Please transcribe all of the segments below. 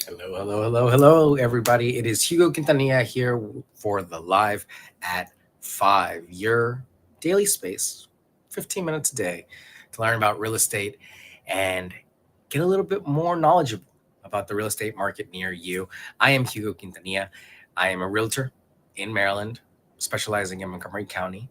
Hello, hello, hello, hello, everybody. It is Hugo Quintanilla here for the Live at 5, your daily space, 15 minutes a day to learn about real estate and get a little bit more knowledgeable about the real estate market near you. I am Hugo Quintanilla. I am a realtor in Maryland, specializing in Montgomery County,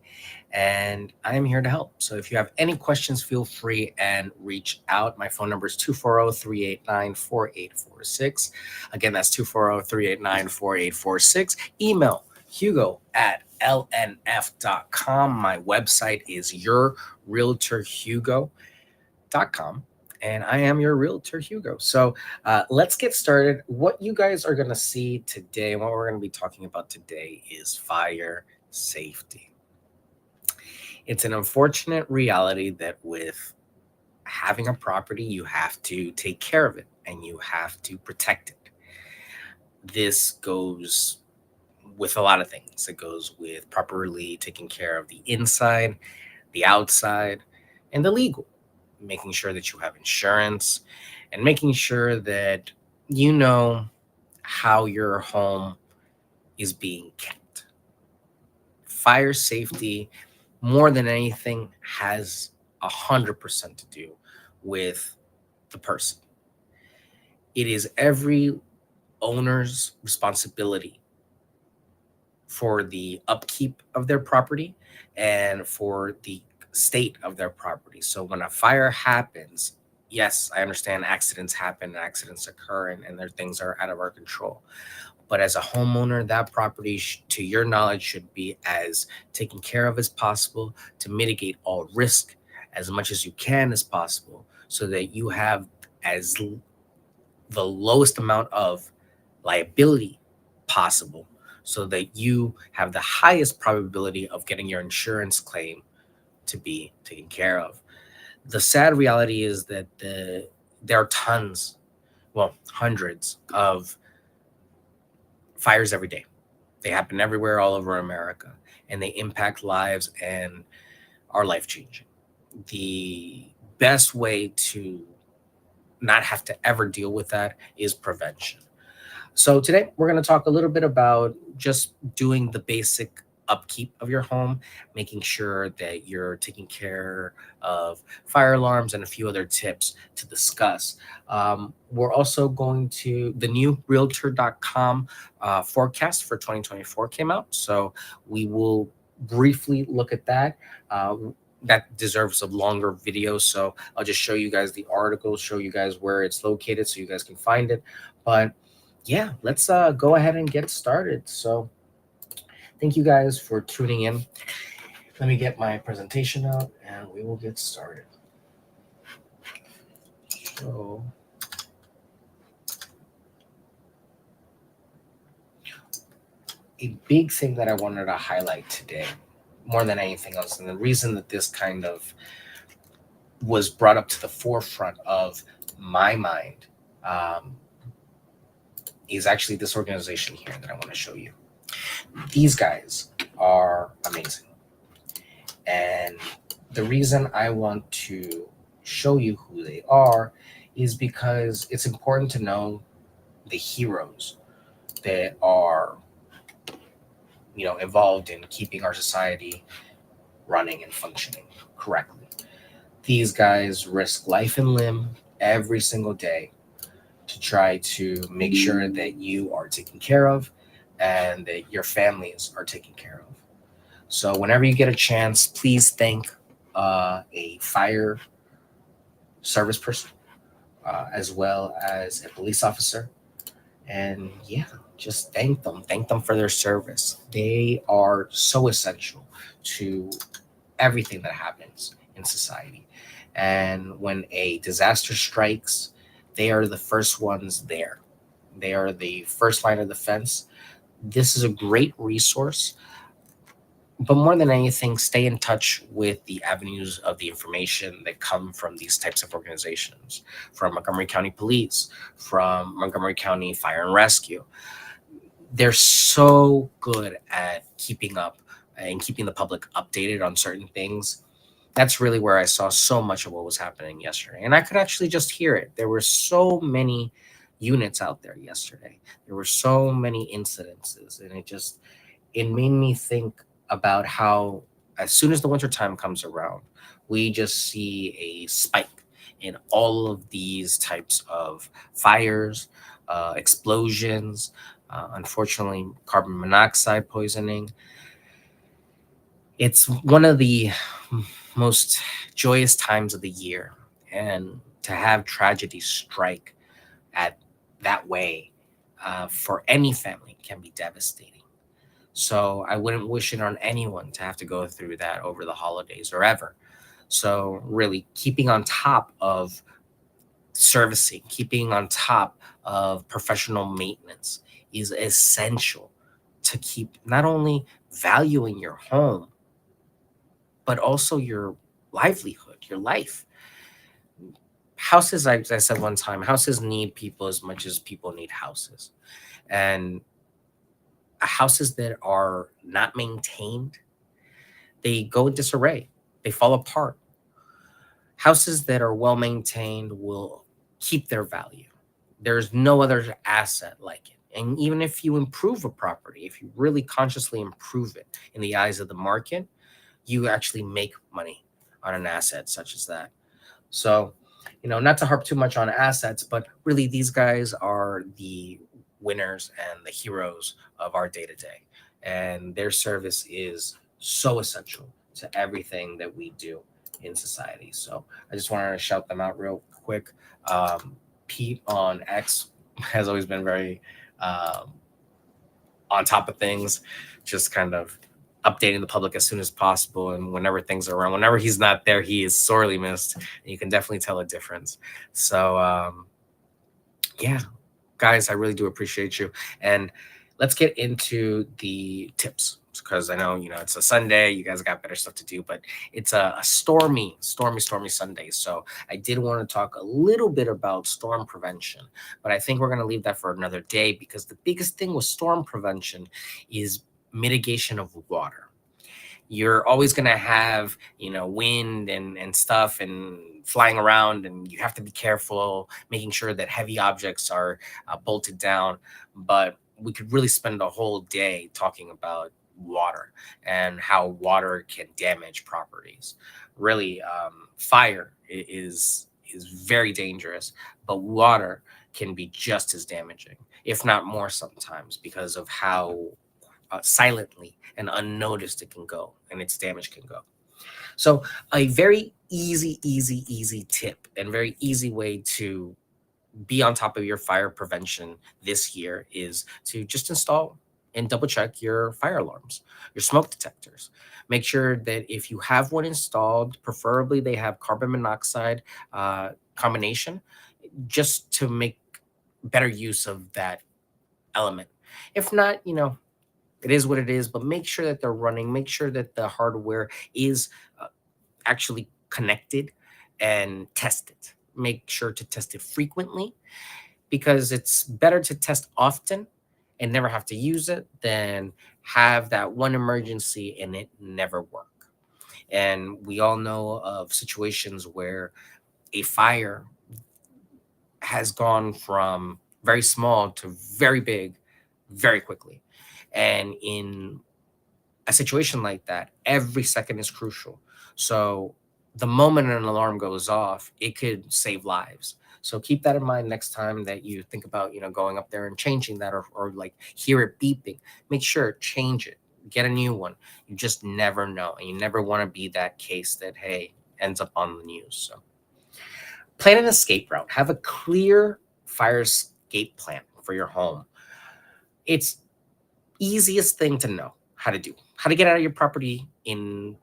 and I am here to help. So if you have any questions, feel free and reach out. My phone number is 240-389-4846. Again, that's 240-389-4846. Email hugo@lnf.com. My website is yourrealtorhugo.com. And I am your realtor, Hugo. So let's get started. What you guys are going to see today, and what we're going to be talking about today, is fire safety. It's an unfortunate reality that with having a property, you have to take care of it and you have to protect it. This goes with a lot of things. It goes with properly taking care of the inside, the outside, and the legal, making sure that you have insurance and making sure that you know how your home is being kept. Fire safety, more than anything, has 100% to do with the person. It is every owner's responsibility for the upkeep of their property and for the state of their property. So when a fire happens, yes, I understand accidents happen, accidents occur, and their things are out of our control. But as a homeowner, that property, to your knowledge, should be as taken care of as possible to mitigate all risk as much as you can as possible, so that you have the lowest amount of liability possible, so that you have the highest probability of getting your insurance claim to be taken care of. The sad reality is that there are hundreds of fires every day. They happen everywhere, all over America, and they impact lives and are life-changing. The best way to not have to ever deal with that is prevention. So today we're going to talk a little bit about just doing the basic upkeep of your home, making sure that you're taking care of fire alarms and a few other tips to discuss. We're also going to, the new realtor.com forecast for 2024 came out. So we will briefly look at that. That deserves a longer video. So I'll just show you guys the article, show you guys where it's located so you guys can find it. But yeah, let's go ahead and get started. So thank you guys for tuning in. Let me get my presentation out and we will get started. So a big thing that I wanted to highlight today, more than anything else, and the reason that this kind of was brought up to the forefront of my mind, is actually this organization here that I want to show you. These guys are amazing. And the reason I want to show you who they are is because it's important to know the heroes that are, involved in keeping our society running and functioning correctly. These guys risk life and limb every single day to try to make sure that you are taken care of and that your families are taken care of. So whenever you get a chance, please thank a fire service person, as well as a police officer. And yeah, just thank them. Thank them for their service. They are so essential to everything that happens in society. And when a disaster strikes, they are the first ones there. They are the first line of defense. This is a great resource. But more than anything, stay in touch with the avenues of the information that come from these types of organizations, from Montgomery County Police, from Montgomery County Fire and Rescue. They're so good at keeping up and keeping the public updated on certain things. That's really where I saw so much of what was happening yesterday. And I could actually just hear it. There were so many units out there yesterday. There were so many incidences, and it made me think about how as soon as the winter time comes around, we just see a spike in all of these types of fires, explosions, unfortunately, carbon monoxide poisoning. It's one of the most joyous times of the year, and to have tragedy strike at that way for any family can be devastating. So I wouldn't wish it on anyone to have to go through that over the holidays or ever. So really keeping on top of servicing, keeping on top of professional maintenance is essential to keep not only valuing your home, but also your livelihood, your life. Houses, I said one time, houses need people as much as people need houses. And houses that are not maintained, they go in disarray, they fall apart. Houses that are well maintained will keep their value. There's no other asset like it. And even if you improve a property, if you really consciously improve it in the eyes of the market, you actually make money on an asset such as that. So, not to harp too much on assets, but really these guys are the winners and the heroes of our day to day. And their service is so essential to everything that we do in society. So I just wanted to shout them out real quick. Pete on X has always been very um, on top of things, just kind of updating the public as soon as possible. And whenever things are around, whenever he's not there, he is sorely missed. And you can definitely tell a difference. So, yeah, guys, I really do appreciate you. And let's get into the tips because I know, it's a Sunday. You guys got better stuff to do, but it's a stormy Sunday. So I did want to talk a little bit about storm prevention, but I think we're going to leave that for another day because the biggest thing with storm prevention is mitigation of water. You're always going to have wind and stuff and flying around, and you have to be careful making sure that heavy objects are bolted down. But we could really spend a whole day talking about water and how water can damage properties. Really, fire is very dangerous, but water can be just as damaging, if not more sometimes, because of how silently and unnoticed it can go and its damage can go. So, a very easy tip and very easy way to be on top of your fire prevention this year is to just install and double check your fire alarms, your smoke detectors. Make sure that if you have one installed, preferably they have carbon monoxide combination, just to make better use of that element. If not, it is what it is, but make sure that they're running, make sure that the hardware is actually connected and test it. Make sure to test it frequently because it's better to test often and never have to use it than have that one emergency and it never work. And we all know of situations where a fire has gone from very small to very big very quickly. And in a situation like that, every second is crucial. So the moment an alarm goes off, it could save lives. So keep that in mind next time that you think about, going up there and changing that or like hear it beeping. Make sure change it. Get a new one. You just never know. And you never want to be that case that, hey, ends up on the news. So plan an escape route. Have a clear fire escape plan for your home. It's easiest thing to know how to do, how to get out of your property in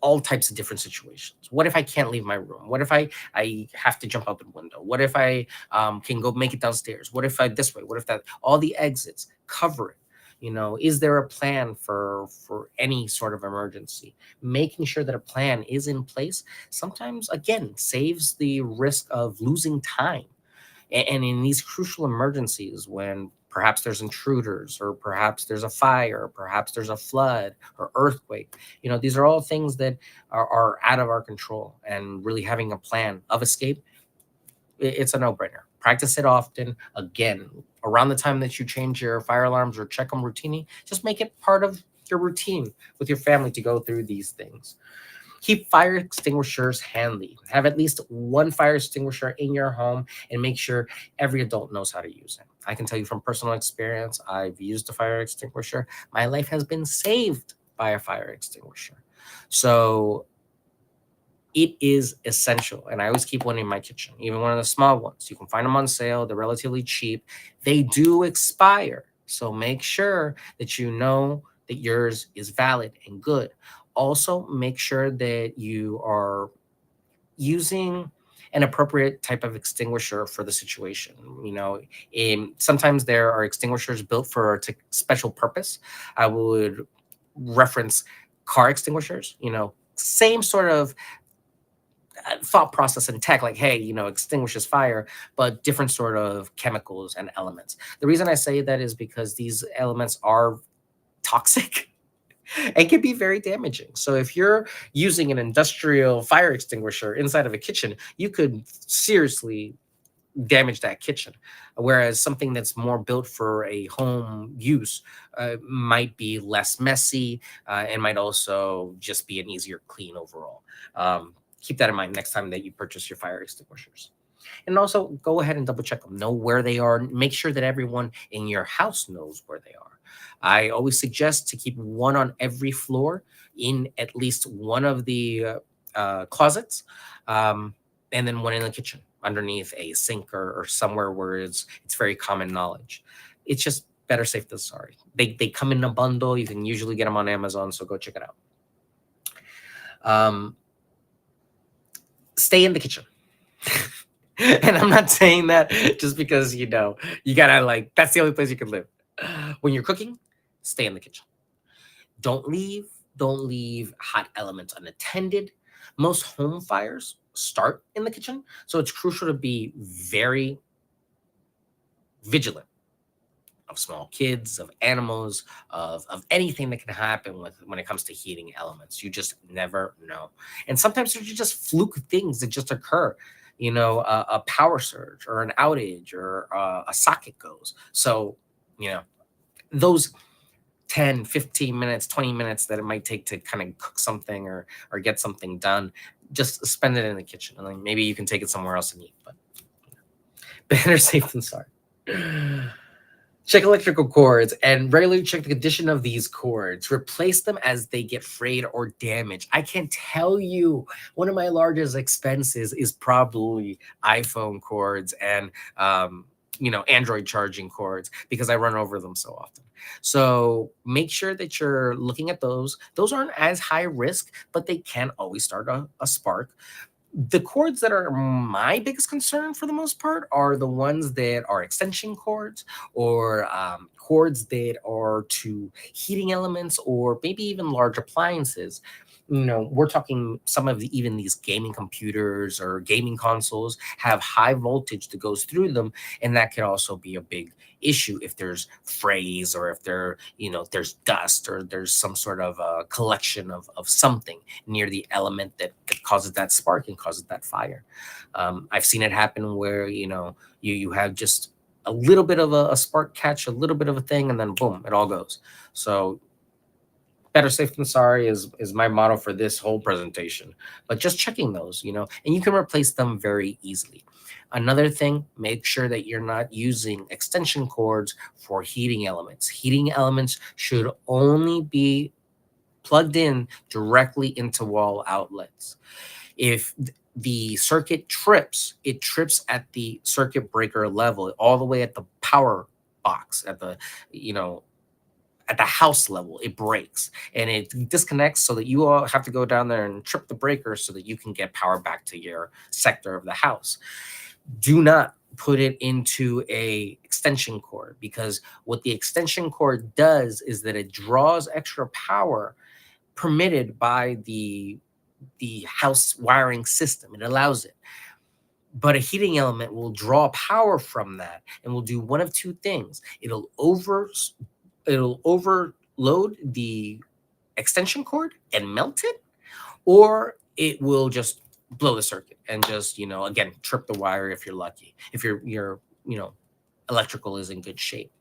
all types of different situations. What if I can't leave my room? What if I have to jump out the window? What if I can go make it downstairs? What if I this way? What if that? All the exits, cover it. Is there a plan for any sort of emergency? Making sure that a plan is in place sometimes again saves the risk of losing time. And in these crucial emergencies, when perhaps there's intruders, or perhaps there's a fire, or perhaps there's a flood or earthquake, these are all things that are out of our control. And really having a plan of escape it's a no-brainer. Practice it often. Again, around the time that you change your fire alarms or check them routinely, just make it part of your routine with your family to go through these things. Keep fire extinguishers handy. Have at least one fire extinguisher in your home and make sure every adult knows how to use it. I can tell you from personal experience, I've used a fire extinguisher. My life has been saved by a fire extinguisher. So it is essential. And I always keep one in my kitchen, even one of the small ones. You can find them on sale, they're relatively cheap. They do expire. So make sure that you know that yours is valid and good. Also, make sure that you are using an appropriate type of extinguisher for the situation. Sometimes there are extinguishers built for a special purpose. I would reference car extinguishers, same sort of thought process and tech, like, hey, extinguishes fire, but different sort of chemicals and elements. The reason I say that is because these elements are toxic and can be very damaging. So if you're using an industrial fire extinguisher inside of a kitchen, you could seriously damage that kitchen. Whereas something that's more built for a home use might be less messy and might also just be an easier clean overall. Keep that in mind next time that you purchase your fire extinguishers. And also go ahead and double check them, know where they are, make sure that everyone in your house knows where they are. I always suggest to keep one on every floor in at least one of the closets, and then one in the kitchen underneath a sink or somewhere where it's very common knowledge. It's just better safe than sorry. They come in a bundle. You can usually get them on Amazon, so go check it out. Stay in the kitchen. And I'm not saying that just because you gotta, that's the only place you can live. When you're cooking, stay in the kitchen. Don't leave hot elements unattended. Most home fires start in the kitchen, so it's crucial to be very vigilant of small kids, of animals, of anything that can happen when it comes to heating elements. You just never know. And sometimes there's just fluke things that just occur. A power surge or an outage or a socket goes. So, those 10, 15 minutes, 20 minutes that it might take to kind of cook something or get something done, just spend it in the kitchen. And then maybe you can take it somewhere else and eat, but better safe than sorry. Check electrical cords and regularly check the condition of these cords. Replace them as they get frayed or damaged. I can tell you one of my largest expenses is probably iPhone cords and Android charging cords, because I run over them so often. So make sure that you're looking at those. Those aren't as high risk, but they can always start a spark. The cords that are my biggest concern for the most part are the ones that are extension cords or cords that are to heating elements or maybe even large appliances. We're talking some of even these gaming computers or gaming consoles have high voltage that goes through them, and that can also be a big issue if there's frays or if there's dust or there's some sort of a collection of something near the element that causes that spark and causes that fire. I've seen it happen where you have just a little bit of a spark catch, a little bit of a thing, and then boom, it all goes. So better safe than sorry is my motto for this whole presentation. But just checking those, and you can replace them very easily. Another thing, make sure that you're not using extension cords for heating elements. Heating elements should only be plugged in directly into wall outlets. If the circuit trips, it trips at the circuit breaker level, all the way at the power box, at the house level. It breaks and it disconnects, so that you all have to go down there and trip the breaker so that you can get power back to your sector of the house. Do not put it into a extension cord, because what the extension cord does is that it draws extra power permitted by the house wiring system. It allows it. But a heating element will draw power from that and will do one of two things. It'll overload the extension cord and melt it, or it will just blow the circuit and just, again, trip the wire if you're lucky, if your electrical is in good shape.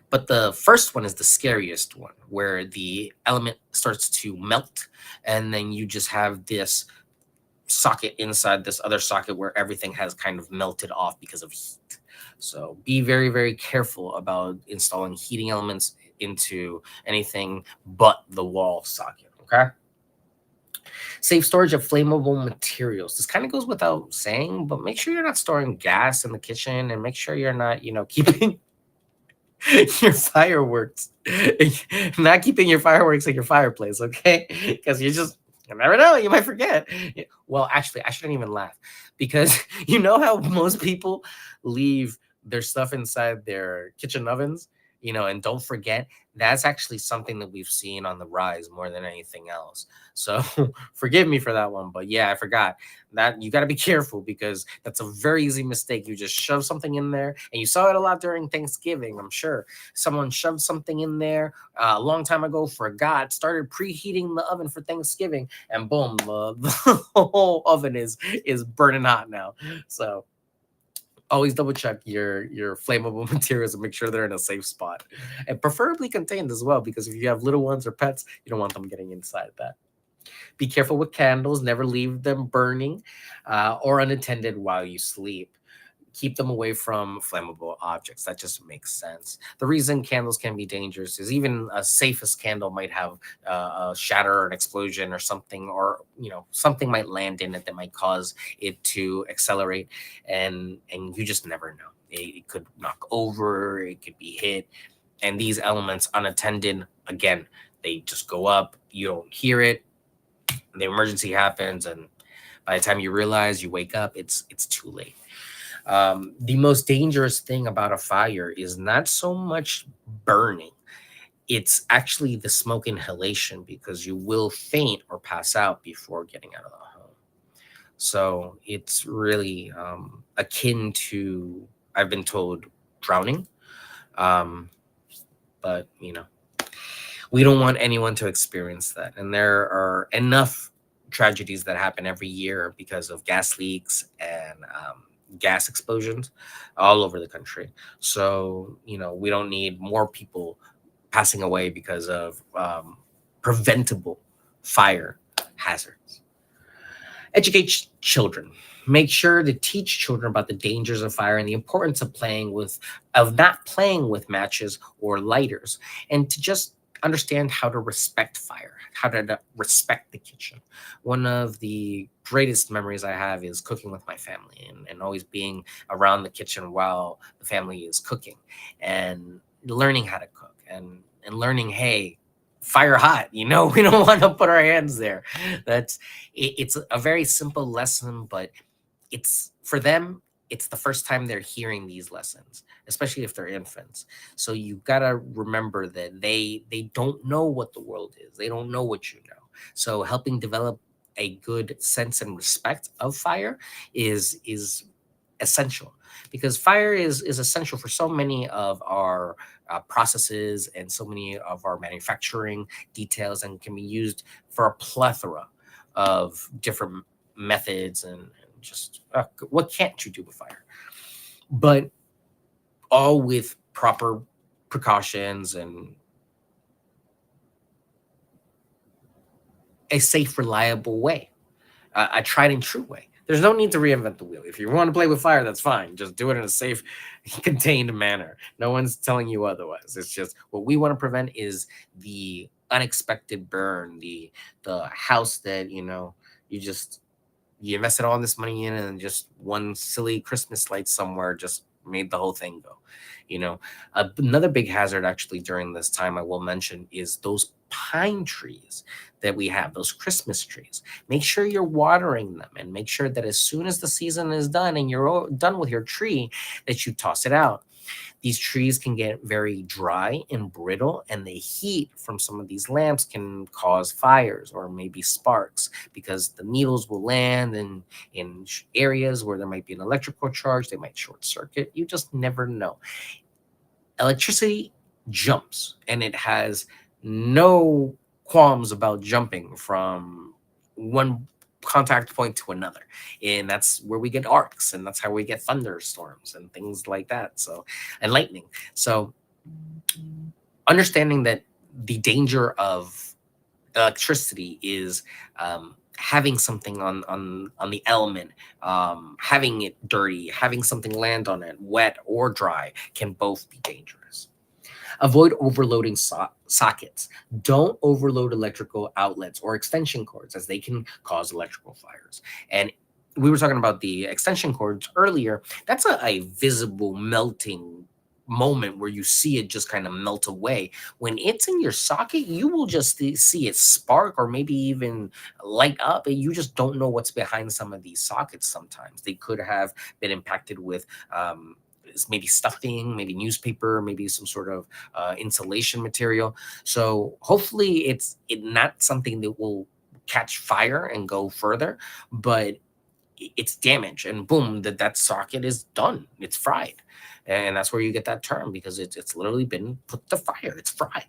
But the first one is the scariest one, where the element starts to melt, and then you just have this socket inside this other socket where everything has kind of melted off because of heat. So be very, very careful about installing heating elements into anything but the wall socket. Okay. Safe storage of flammable materials. This kind of goes without saying, but make sure you're not storing gas in the kitchen, and make sure you're not, keeping your fireworks, not keeping your fireworks in your fireplace, okay? Because you never know, you might forget. Well, actually, I shouldn't even laugh, because you know how most people leave their stuff inside their kitchen ovens, and don't forget. That's actually something that we've seen on the rise more than anything else. So forgive me for that one, but yeah, I forgot that you got to be careful, because that's a very easy mistake. You just shove something in there, and you saw it a lot during Thanksgiving. I'm sure someone shoved something in there a long time ago, forgot, started preheating the oven for Thanksgiving, and boom, the whole oven is burning hot now. So always double check your flammable materials and make sure they're in a safe spot, and preferably contained as well, because if you have little ones or pets, you don't want them getting inside that. Be careful with candles. Never leave them burning or unattended while you sleep. Keep them away from flammable objects. That just makes sense. The reason candles can be dangerous is even a safest candle might have a shatter or an explosion or something, or something might land in it that might cause it to accelerate, and you just never know. It could knock over. It could be hit, and these elements unattended, again, they just go up. You don't hear it. The emergency happens, and by the time you realize, you wake up, it's too late. The most dangerous thing about a fire is not so much burning, it's actually the smoke inhalation, because you will faint or pass out before getting out of the home. So it's really akin to, I've been told, drowning. um, but we don't want anyone to experience that. And there are enough tragedies that happen every year because of gas leaks and gas explosions all over the country. So, we don't need more people passing away because of preventable fire hazards. Educate children. Make sure to teach children about the dangers of fire and the importance of not playing with matches or lighters, and to just understand how to respect fire, how to respect the kitchen. One of the greatest memories I have is cooking with my family, and always being around the kitchen while the family is cooking, and learning how to cook, and learning, hey, fire hot, we don't want to put our hands there. It's a very simple lesson, but it's for them, it's the first time they're hearing these lessons, especially if they're infants. So you gotta remember that they don't know what the world is. They don't know what you know. So helping develop a good sense and respect of fire is essential, because fire is essential for so many of our processes and so many of our manufacturing details, and can be used for a plethora of different methods, and just what can't you do with fire, but all with proper precautions and a safe, reliable way, a tried and true way. There's no need to reinvent the wheel. If you want to play with fire, that's fine. Just do it in a safe, contained manner. No one's telling you otherwise. It's just what we want to prevent is the unexpected burn, the house that you just you invested all this money in, and just one silly Christmas light somewhere just made the whole thing go. Another big hazard actually during this time I will mention is those pine trees that we have, those Christmas trees. Make sure you're watering them, and make sure that as soon as the season is done and you're done with your tree, that you toss it out. These trees can get very dry and brittle, and the heat from some of these lamps can cause fires or maybe sparks, because the needles will land in areas where there might be an electrical charge. They might short circuit. You just never know. Electricity jumps, and it has no qualms about jumping from one contact point to another, and that's where we get arcs, and that's how we get thunderstorms and things like that. So, and lightning. So understanding that the danger of electricity is having something on the element, having it dirty, having something land on it, wet or dry, can both be dangerous. Avoid overloading sockets. Don't overload electrical outlets or extension cords, as they can cause electrical fires. And we were talking about the extension cords earlier. That's a visible melting moment where you see it just kind of melt away. When it's in your socket, you will just see it spark or maybe even light up, and you just don't know what's behind some of these sockets. Sometimes they could have been impacted with maybe stuffing, maybe newspaper, maybe some sort of insulation material. So hopefully it's not something that will catch fire and go further, but it's damage, and boom, that socket is done. It's fried. And that's where you get that term, because it's literally been put to fire. It's fried.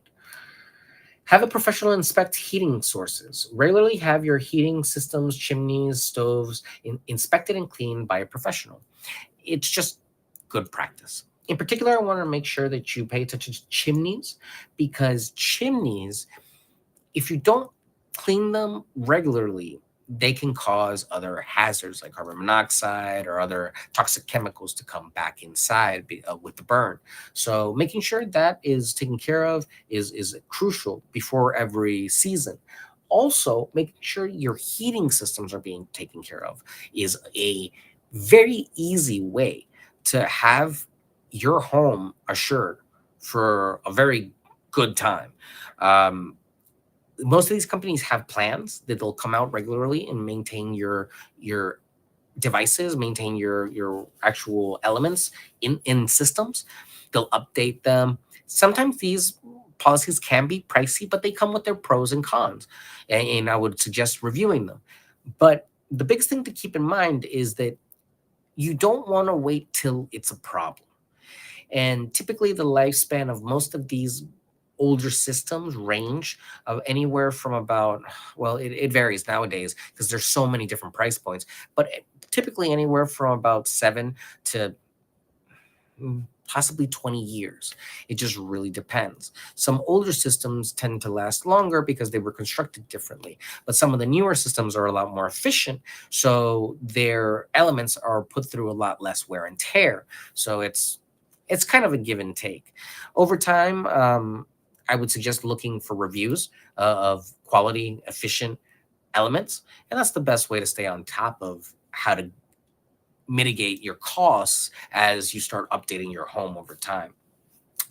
Have a professional inspect heating sources. Regularly have your heating systems, chimneys, stoves inspected and cleaned by a professional. It's just good practice. In particular, I want to make sure that you pay attention to chimneys, because chimneys, if you don't clean them regularly, they can cause other hazards like carbon monoxide or other toxic chemicals to come back inside with the burn. So making sure that is taken care of is crucial before every season. Also, making sure your heating systems are being taken care of is a very easy way to have your home assured for a very good time. Um, Most of these companies have plans that they'll come out regularly and maintain your devices, maintain your actual elements in systems. They'll update them. Sometimes these policies can be pricey, but they come with their pros and cons, and I would suggest reviewing them. But the biggest thing to keep in mind is that you don't want to wait till it's a problem. And typically, the lifespan of most of these older systems range of anywhere from about, well, it varies nowadays because there's so many different price points, but typically anywhere from about 7 to possibly 20 years. It just really depends. Some older systems tend to last longer because they were constructed differently, but some of the newer systems are a lot more efficient, so their elements are put through a lot less wear and tear. So it's kind of a give and take. Over time, I would suggest looking for reviews of quality, efficient elements, and that's the best way to stay on top of how to mitigate your costs as you start updating your home over time.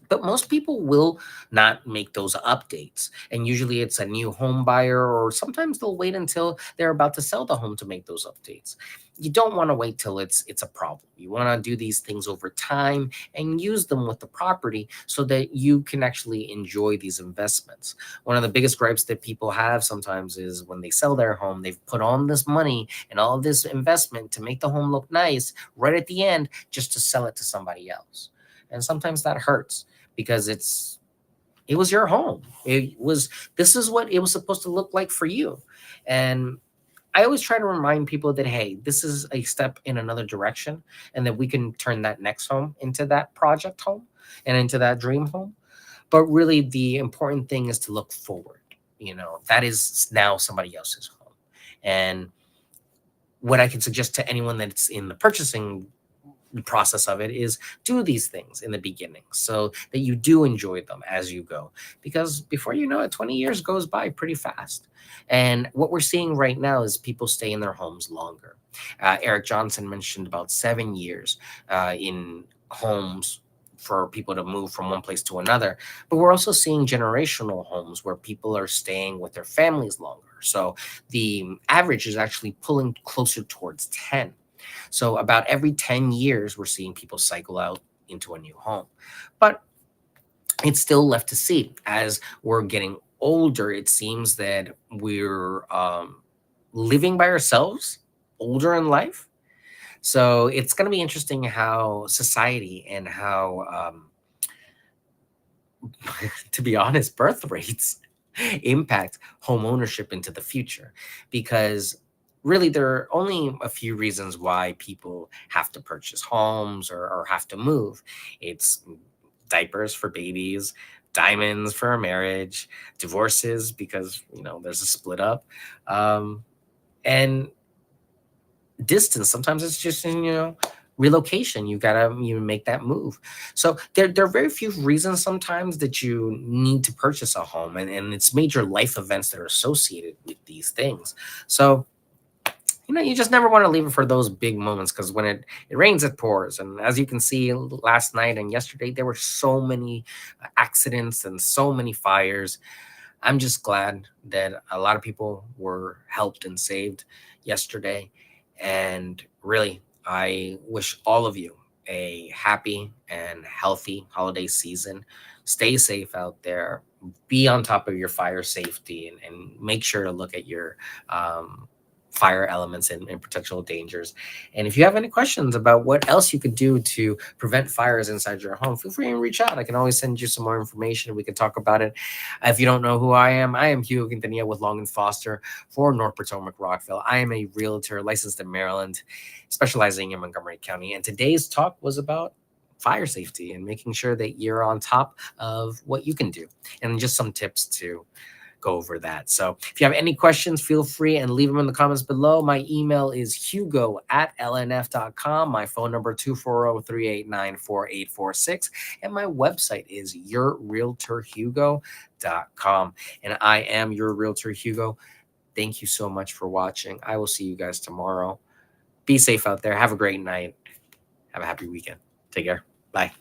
But most people will not make those updates. And usually it's a new home buyer, or sometimes they'll wait until they're about to sell the home to make those updates. You don't want to wait till it's a problem. You want to do these things over time and use them with the property so that you can actually enjoy these investments. One of the biggest gripes that people have sometimes is when they sell their home, they've put on this money and all of this investment to make the home look nice right at the end, just to sell it to somebody else. And sometimes that hurts, because it was your home. It was This is what it was supposed to look like for you. And I always try to remind people that, hey, this is a step in another direction, and that we can turn that next home into that project home and into that dream home. But really, the important thing is to look forward. That is now somebody else's home. And what I can suggest to anyone that's in the purchasing process of it is do these things in the beginning so that you do enjoy them as you go, because before you know it, 20 years goes by pretty fast. And what we're seeing right now is people stay in their homes longer. Eric Johnson mentioned about 7 years in homes for people to move from one place to another. But we're also seeing generational homes where people are staying with their families longer, so the average is actually pulling closer towards 10. So about every 10 years, we're seeing people cycle out into a new home. But it's still left to see. As we're getting older, it seems that we're living by ourselves older in life. So it's going to be interesting how society and how, to be honest, birth rates impact home ownership into the future. Because really, there are only a few reasons why people have to purchase homes or have to move. It's diapers for babies, diamonds for a marriage, divorces because there's a split up, um, and distance. Sometimes it's just relocation. You gotta make that move. So there are very few reasons sometimes that you need to purchase a home, and it's major life events that are associated with these things. So you just never want to leave it for those big moments, because when it rains, it pours. And as you can see, last night and yesterday, there were so many accidents and so many fires. I'm just glad that a lot of people were helped and saved yesterday. And really, I wish all of you a happy and healthy holiday season. Stay safe out there. Be on top of your fire safety, and make sure to look at your fire elements and potential dangers. And if you have any questions about what else you could do to prevent fires inside your home, feel free and reach out. I can always send you some more information. We can talk about it. If you don't know who I am Hugo Quintanilla with Long and Foster for North Potomac, Rockville. I am a realtor licensed in Maryland, specializing in Montgomery County. And today's talk was about fire safety and making sure that you're on top of what you can do, and just some tips to go over that. So if you have any questions, feel free and leave them in the comments below. My email is hugo@lnf.com. My phone number 240-389-4846. And my website is yourrealtorhugo.com. And I am your realtor, Hugo. Thank you so much for watching. I will see you guys tomorrow. Be safe out there. Have a great night. Have a happy weekend. Take care. Bye.